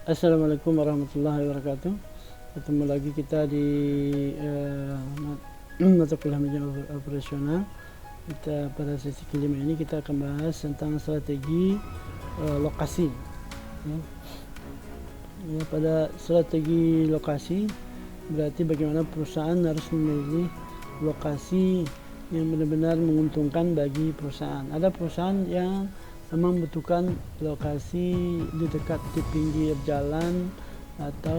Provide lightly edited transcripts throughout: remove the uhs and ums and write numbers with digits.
Assalamualaikum warahmatullahi wabarakatuh. Ketemu lagi kita di mata kuliah manajemen operasional. Kita pada sesi kelima ini kita akan bahas tentang strategi lokasi. Pada strategi lokasi berarti bagaimana perusahaan harus memilih lokasi yang benar-benar menguntungkan bagi perusahaan. Ada perusahaan yang memang membutuhkan lokasi di dekat di pinggir jalan atau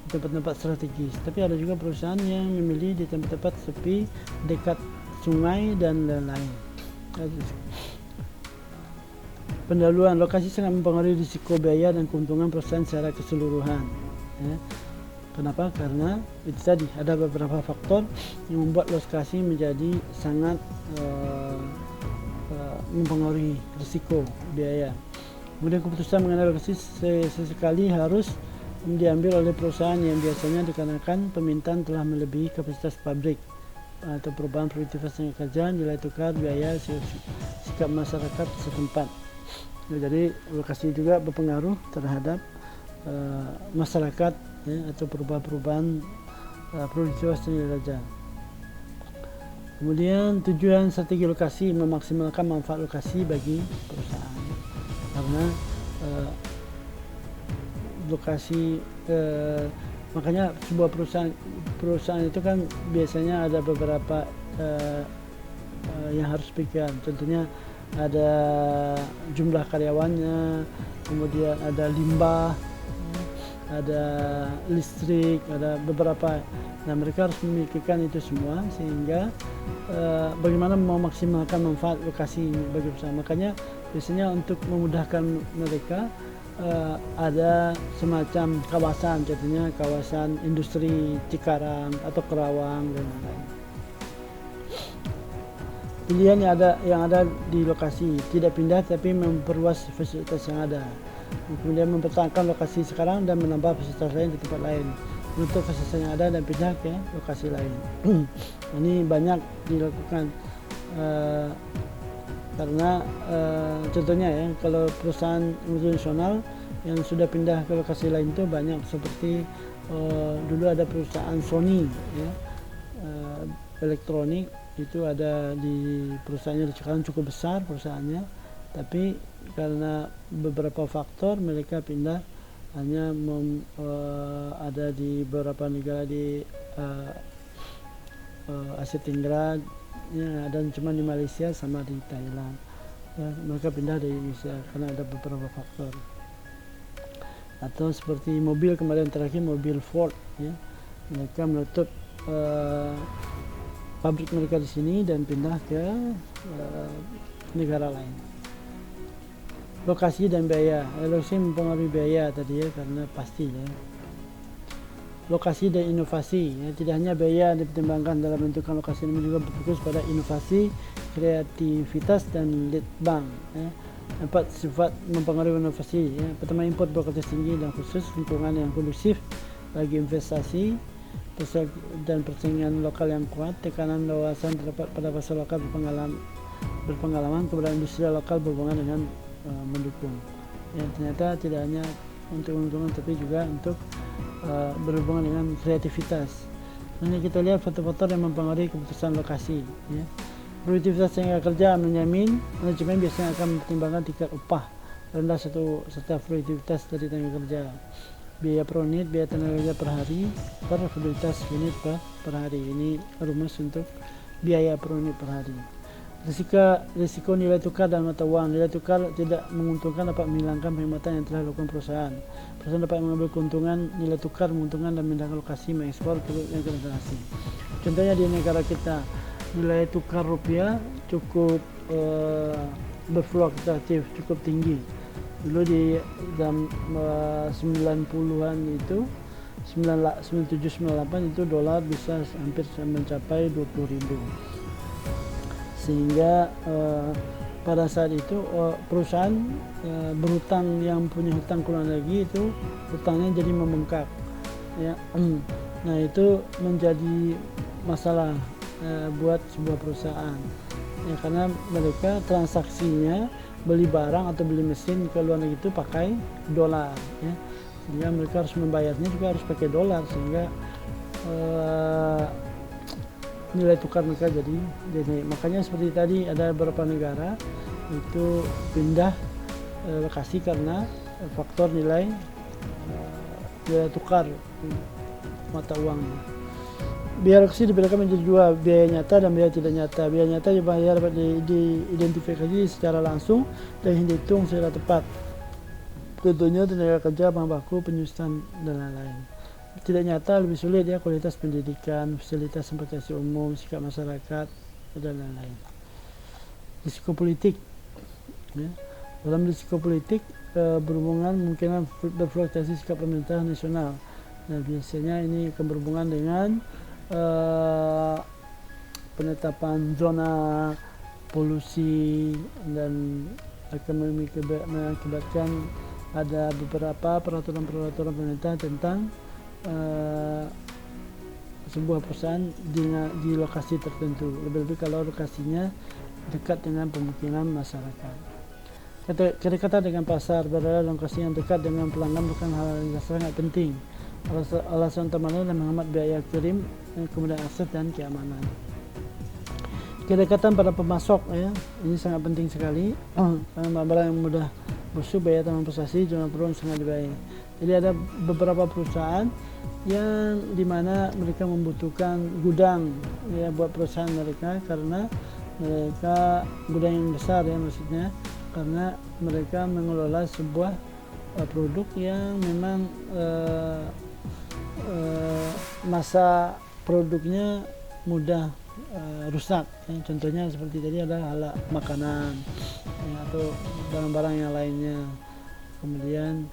tempat-tempat strategis, tapi ada juga perusahaan yang memilih di tempat-tempat sepi, dekat sungai dan lain-lain. Pendahuluan lokasi sangat mempengaruhi risiko biaya dan keuntungan perusahaan secara keseluruhan. Kenapa? Karena itu tadi ada beberapa faktor yang membuat lokasi menjadi sangat mempengaruhi risiko biaya. Kemudian keputusan mengenai lokasi sesekali harus diambil oleh perusahaan yang biasanya dikarenakan permintaan telah melebihi kapasitas pabrik atau perubahan produktivitas tenaga kerja, nilai tukar, biaya, sikap masyarakat setempat. Jadi lokasi juga berpengaruh terhadap masyarakat atau perubahan-perubahan produktivitas tenaga kerja. Kemudian tujuan strategi lokasi memaksimalkan manfaat lokasi bagi perusahaan, karena lokasi makanya sebuah perusahaan itu kan biasanya ada beberapa yang harus pikirkan. Contohnya ada jumlah karyawannya, kemudian ada limbah, ada listrik, ada beberapa. Nah, mereka harus memikirkan itu semua sehingga bagaimana memaksimalkan manfaat lokasi bagi perusahaan. Makanya biasanya untuk memudahkan mereka ada semacam kawasan, contohnya kawasan industri Cikarang atau Kerawang dan lain-lain. Pilihan yang ada di lokasi tidak pindah tapi memperluas fasilitas yang ada. Kemudian mempertahankan lokasi sekarang dan menambah fasilitas lain di tempat lain, menutup fasilitas yang ada dan pindah ke lokasi lain. Ini banyak dilakukan karena contohnya ya, kalau perusahaan multinasional yang sudah pindah ke lokasi lain itu banyak, seperti dulu ada perusahaan Sony ya, elektronik itu ada di perusahaannya sekarang cukup besar perusahaannya, tapi karena beberapa faktor mereka pindah, hanya ada di beberapa negara di Asia Tenggara ya, dan cuma di Malaysia sama di Thailand ya, mereka pindah dari Indonesia karena ada beberapa faktor. Atau seperti mobil, kemarin terakhir mobil Ford ya, mereka menutup pabrik mereka di sini dan pindah ke negara lain. Lokasi dan biaya. Lokasi mempengaruhi biaya tadi ya, karena pasti ya. Lokasi dan inovasi ya, tidak hanya biaya dipertimbangkan dalam menentukan lokasi, namun juga berfokus pada inovasi, kreativitas dan lead bank ya. 4 sifat mempengaruhi inovasi ya. Pertama, import berkualitas tinggi dan khusus, lingkungan yang kondusif bagi investasi dan persaingan lokal yang kuat, tekanan wawasan terdapat pada pasar lokal berpengalaman, keberadaan industri lokal berhubungan dengan mendukung ya. Ternyata tidak hanya untuk menguntungkan tapi juga untuk berhubungan dengan kreativitas. Ini kita lihat faktor-faktor yang mempengaruhi keputusan lokasi ya. Produktivitas tenaga kerja menjamin manajemen biasanya akan mempertimbangkan tingkat upah rendah serta produktivitas dari tenaga kerja. Biaya per unit, biaya tenaga kerja per hari per produktivitas unit per hari. Ini rumus untuk biaya per unit per hari. Risiko nilai tukar dan mata uang. Nilai tukar tidak menguntungkan dapat menghilangkan penghematan yang telah dilakukan perusahaan. Perusahaan dapat mengambil keuntungan nilai tukar, menguntungkan dan memindahkan lokasi mengekspor produk yang ke negara asing. Contohnya di negara kita, nilai tukar rupiah cukup berfluktuatif, cukup tinggi. Dulu di dalam 90-an itu 97-98 itu dolar bisa hampir mencapai 20.000. Sehingga pada saat itu perusahaan berhutang, yang punya hutang ke luar negeri itu hutangnya jadi membengkak ya. Nah, itu menjadi masalah buat sebuah perusahaan ya, karena mereka transaksinya beli barang atau beli mesin ke luar negeri itu pakai dolar ya. sehingga mereka harus membayarnya juga harus pakai dolar, sehingga nilai tukar mereka jadi naik. Makanya seperti tadi ada beberapa negara itu pindah lokasi karena faktor nilai tukar mata uang. Biaya lokasi dibedakan menjadi dua, biaya nyata dan biaya tidak nyata. Biaya nyata dibayar dapat diidentifikasi secara langsung dan dihitung secara tepat. Contohnya tenaga kerja, bahan baku, penyusunan dan lain-lain. Tidak nyata lebih sulit ya, kualitas pendidikan, fasilitas transportasi umum, sikap masyarakat dan lain-lain. Risiko politik ya. Dalam risiko politik berhubungan mungkin berfluktuasi sikap pemerintah nasional. Nah, biasanya ini akan berhubungan dengan penetapan zona polusi dan akan mengakibatkan ada beberapa peraturan-peraturan pemerintah tentang sebuah perusahaan di lokasi tertentu, lebih-lebih kalau lokasinya dekat dengan pemukiman masyarakat. Kedekatan dengan pasar, berada dalam lokasi yang dekat dengan pelanggan bukan hal yang sangat penting. Alasan utamanya adalah menghemat biaya kirim, kemudian akses dan keamanan. Kedekatan pada pemasok ya, ini sangat penting sekali. Barang yang mudah busuk, biaya transportasi, jumlah produk sangat baik. Jadi ada beberapa perusahaan yang dimana mereka membutuhkan gudang ya buat perusahaan mereka, karena mereka gudang yang besar ya maksudnya, karena mereka mengelola sebuah produk yang memang masa produknya mudah rusak ya. Contohnya seperti tadi adalah makanan ya, atau barang-barang yang lainnya. Kemudian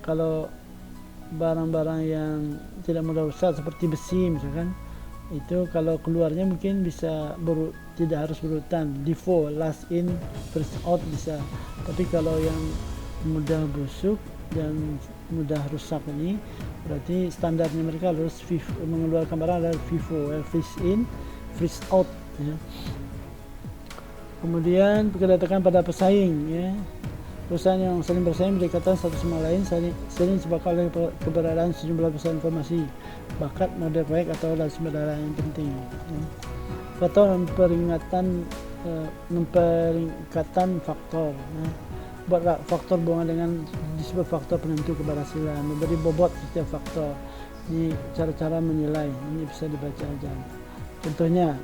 kalau barang-barang yang tidak mudah rusak seperti besi misalkan, itu kalau keluarnya mungkin bisa tidak harus berurutan, LIFO, last in first out bisa. Tapi kalau yang mudah busuk dan mudah rusak ini, berarti standarnya mereka harus mengeluarkan barang adalah FIFO, freeze in freeze out ya. Kemudian kedekatan pada pesaing ya. Perusahaan yang saling bersaing berdekatan satu sama lain, sering disebabkan oleh keberadaan sejumlah perusahaan informasi, bakat, model proyek atau dan sumber daya yang penting ya. Faktor memperingkatan faktor ya. Buat faktor berhubungan dengan disebut faktor penentu keberhasilan, memberi bobot setiap faktor. Ini cara-cara menilai, ini bisa dibaca aja. Contohnya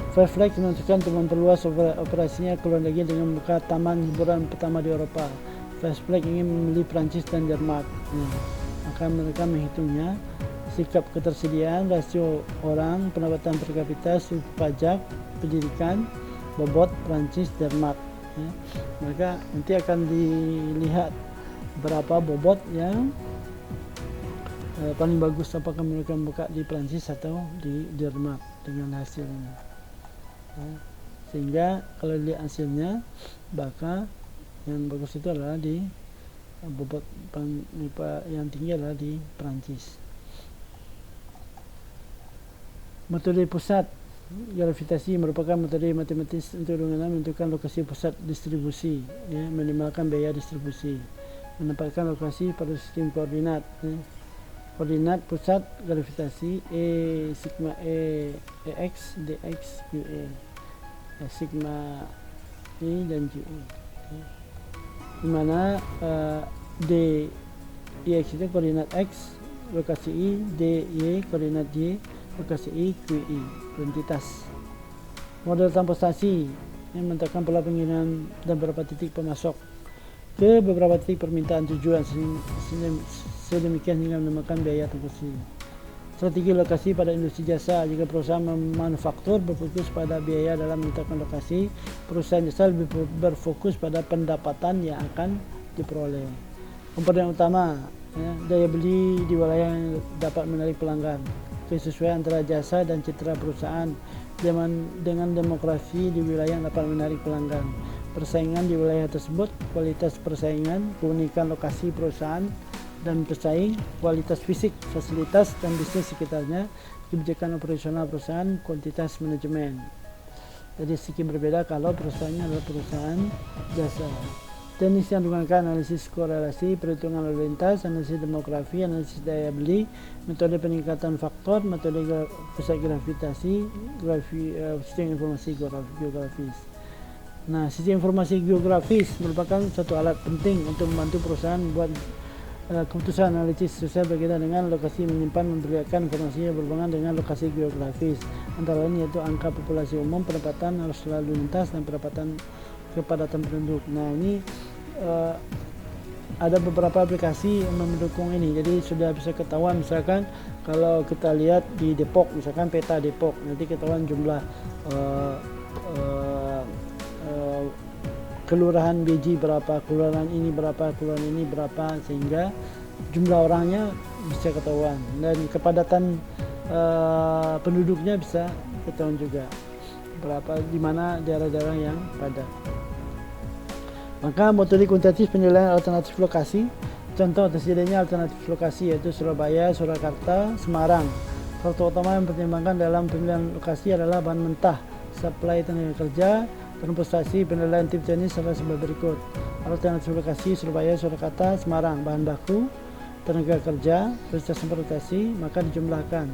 Five Flags menentukan untuk memperluas operasinya ke luar negeri dengan membuka taman hiburan pertama di Eropa. Five Flags ingin membeli Prancis dan Denmark. Maka mereka menghitungnya sikap ketersediaan, rasio orang, pendapatan per kapita, suku pajak, pendidikan, bobot Prancis, Denmark ya. Mereka nanti akan dilihat berapa bobot yang paling bagus, apakah mereka buka di Prancis atau di Denmark dengan hasilnya ya. Sehingga kalau dilihat hasilnya, maka yang bagus itu adalah di bobot yang tinggi adalah di Prancis. Metode pusat gravitasi merupakan metode matematis untuk menentukan lokasi pusat distribusi ya, minimalkan biaya distribusi, menempatkan lokasi pada sistem koordinat ya. Koordinat pusat gravitasi sigma Ex dx qa, sigma I dan qa ya. Dimana d Ix itu koordinat x, lokasi I, dy koordinat y, lokasi I, qi kuantitas. Model transportasi yang menentukan pola pengiriman dan beberapa titik pemasok ke beberapa titik permintaan tujuan, sedemikian hingga menemukan biaya transportasi. Strategi lokasi pada industri jasa. Jika perusahaan manufaktur berfokus pada biaya dalam menentukan lokasi, perusahaan jasa lebih berfokus pada pendapatan yang akan diperoleh. Komponen utama ya, daya beli di wilayah yang dapat menarik pelanggan, kesesuaian antara jasa dan citra perusahaan dengan demografi di wilayah yang dapat menarik pelanggan, persaingan di wilayah tersebut, kualitas persaingan, keunikan lokasi perusahaan dan pesaing, kualitas fisik, fasilitas dan bisnis sekitarnya, kebijakan operasional perusahaan, kuantitas manajemen. Jadi sedikit berbeda kalau perusahaannya adalah perusahaan jasa. Teknis yang digunakan analisis korelasi, perhitungan lalu lintas, analisis demografi, analisis daya beli, metode peningkatan faktor, metode pusat gravitasi, sistem informasi geografis. Nah, sistem informasi geografis merupakan satu alat penting untuk membantu perusahaan membuat keputusan analisis sosial berkaitan dengan lokasi menyimpan memperlihatkan informasi yang berhubungan dengan lokasi geografis, antara lain yaitu angka populasi umum, pendapatan, arus lalu lintas, dan kepadatan penduduk. Nah, ini ada beberapa aplikasi yang mendukung ini, jadi sudah bisa ketahuan. Misalkan kalau kita lihat di Depok, misalkan peta Depok, nanti ketahuan jumlah kelurahan BJ berapa, kelurahan ini berapa, kelurahan ini berapa, sehingga jumlah orangnya bisa ketahuan, dan kepadatan penduduknya bisa ketahuan juga berapa, di mana daerah-daerah yang padat. Maka metode kuantitatif penilaian alternatif lokasi, contoh tersedianya alternatif lokasi yaitu Surabaya, Surakarta, Semarang. Faktor utama yang dipertimbangkan dalam pemilihan lokasi adalah bahan mentah, supply tenaga kerja, transportasi. Penilaian tip jenis adalah sebagai berikut: alternatif lokasi Surabaya, Surakarta, Semarang, bahan baku, tenaga kerja, proses transportasi, maka dijumlahkan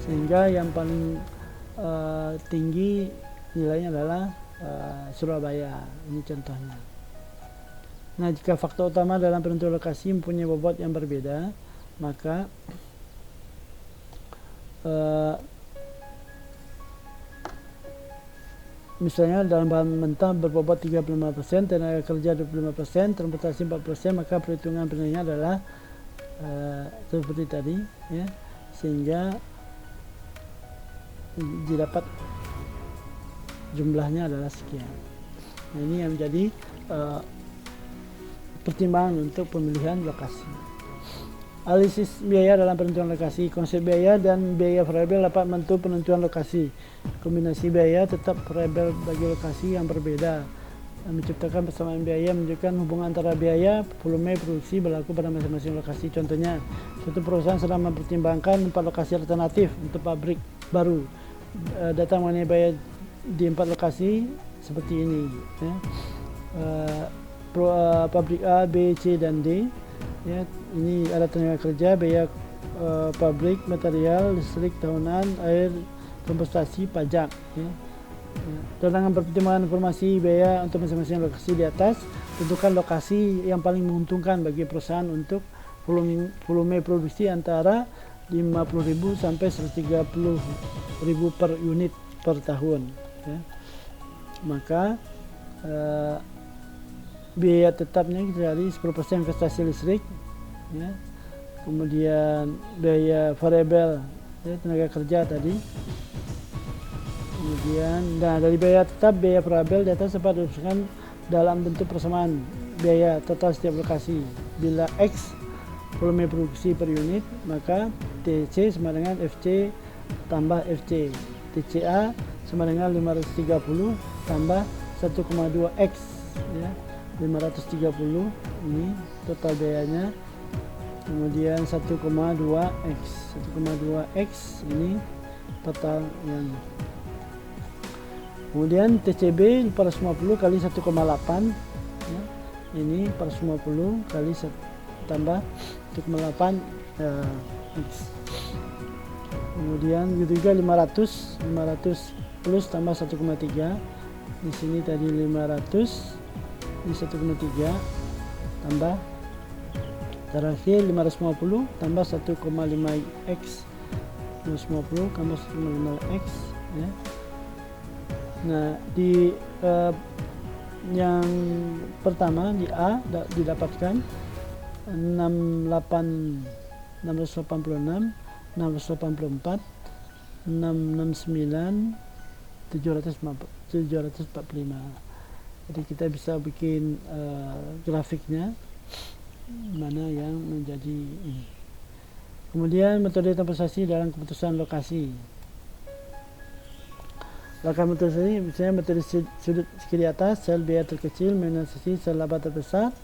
sehingga yang paling tinggi nilainya adalah Surabaya. Ini contohnya. Nah, jika faktor utama dalam penentuan lokasi mempunyai bobot yang berbeda, maka misalnya dalam bahan mentah berbobot 35%, tenaga kerja 25%, transportasi 4%, maka perhitungan penilaiannya adalah seperti tadi, ya, sehingga didapat jumlahnya adalah sekian. Nah, ini yang menjadi pertimbangan untuk pemilihan lokasi. Analisis biaya dalam penentuan lokasi. Konsep biaya dan biaya variabel dapat membantu penentuan lokasi. Kombinasi biaya tetap variabel bagi lokasi yang berbeda. Menciptakan persamaan biaya menunjukkan hubungan antara biaya, volume produksi berlaku pada masing-masing lokasi. Contohnya, suatu perusahaan sedang mempertimbangkan 4 lokasi alternatif untuk pabrik baru. Data mengenai biaya di 4 lokasi seperti ini, ya. Pabrik A, B, C, dan D, ya. Ini ada tenaga kerja, biaya pabrik, material, listrik tahunan, air, transportasi, pajak, ya. Dengan pertimbangan informasi biaya untuk masing-masing lokasi di atas, tentukan lokasi yang paling menguntungkan bagi perusahaan untuk volume produksi antara 50.000 sampai 130.000 per unit per tahun, ya. Maka biaya tetapnya dari 10% investasi listrik, ya. Kemudian biaya variabel, ya, tenaga kerja tadi. Kemudian dari biaya tetap, biaya variabel di atas dapat dirumuskan dalam bentuk persamaan biaya total setiap lokasi. Bila X volume produksi per unit, maka TC sama dengan FC tambah FC. TCA sama dengan 530 tambah 1,2 X, ya. 530 ini total biayanya. Kemudian 1,2 X ini total yang. Kemudian TCB 450 kali 1,8, ya. Ini 450 kali tambah 1,8 X. Kemudian juga 500 plus tambah 1,3. Di sini tadi 500, ini 1,3 tambah, terakhir 550 tambah 1,5 X, 550 tambah 1,5 X, ya. Nah, di yang pertama di A didapatkan 686, 684, 669, 745. Jadi kita bisa bikin grafiknya mana yang menjadi ini. Kemudian metode transportasi dalam keputusan lokasi. Langkah metode ini misalnya metode sudut kiri atas, sel biaya terkecil, minimalisasi sel laba terbesar,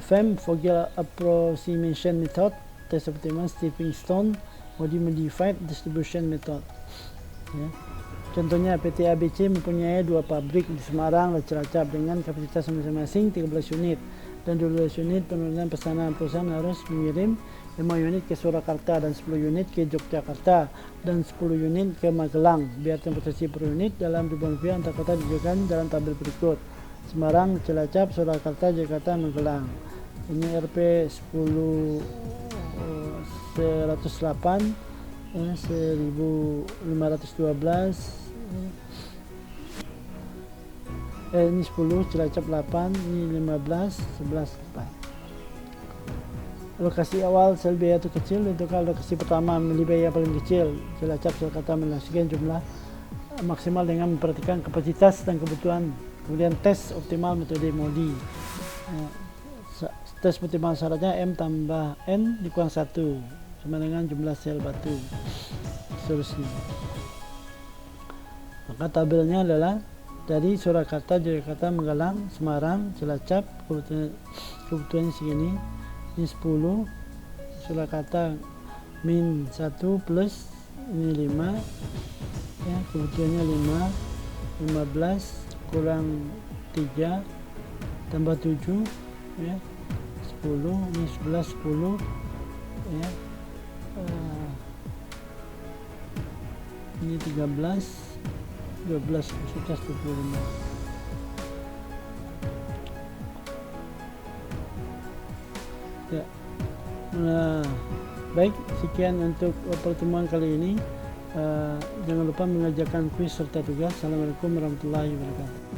FEM, Vogel Approximation Method, tes optimal, stepping stone, body modified distribution method, ya. Contohnya PT ABC mempunyai 2 pabrik di Semarang dan Cilacap dengan kapasitas masing-masing 13 unit dan 12 unit penurunan pesanan. Perusahaan harus mengirim 5 unit ke Surakarta dan 10 unit ke Yogyakarta dan 10 unit ke Magelang. Biaya transportasi per unit dalam ribuan rupiah antar kota dijelaskan dalam tabel berikut. Semarang, Cilacap, Surakarta, Jakarta, Magelang. Ini RP 10 108 1512 ini 10, Cilacap 8, ini 15, 11, 4. Lokasi awal sel biaya itu kecil. Tentukan lokasi pertama milih biaya paling kecil. Cilacap, Surakarta, menasihkan jumlah maksimal dengan memperhatikan kapasitas dan kebutuhan. Kemudian tes optimal metode MODI. Tes optimal syaratnya M tambah N dikurang 1 sama dengan jumlah sel batu. Seterusnya. Maka tabelnya adalah dari Surakarta, Jakarta, Magelang, Semarang, Cilacap, kebutuhannya segini. Ini 10, Surakarta min 1 plus ini 5 ya, kebutuhannya 5, 15 kurang 3 tambah 7 ya, 10, ini 11, 10 ya, ini 13, 12, 11, 25. Ya. Nah, baik, sekian untuk pertemuan kali ini. Jangan lupa mengerjakan kuis serta tugas. Assalamualaikum warahmatullahi wabarakatuh.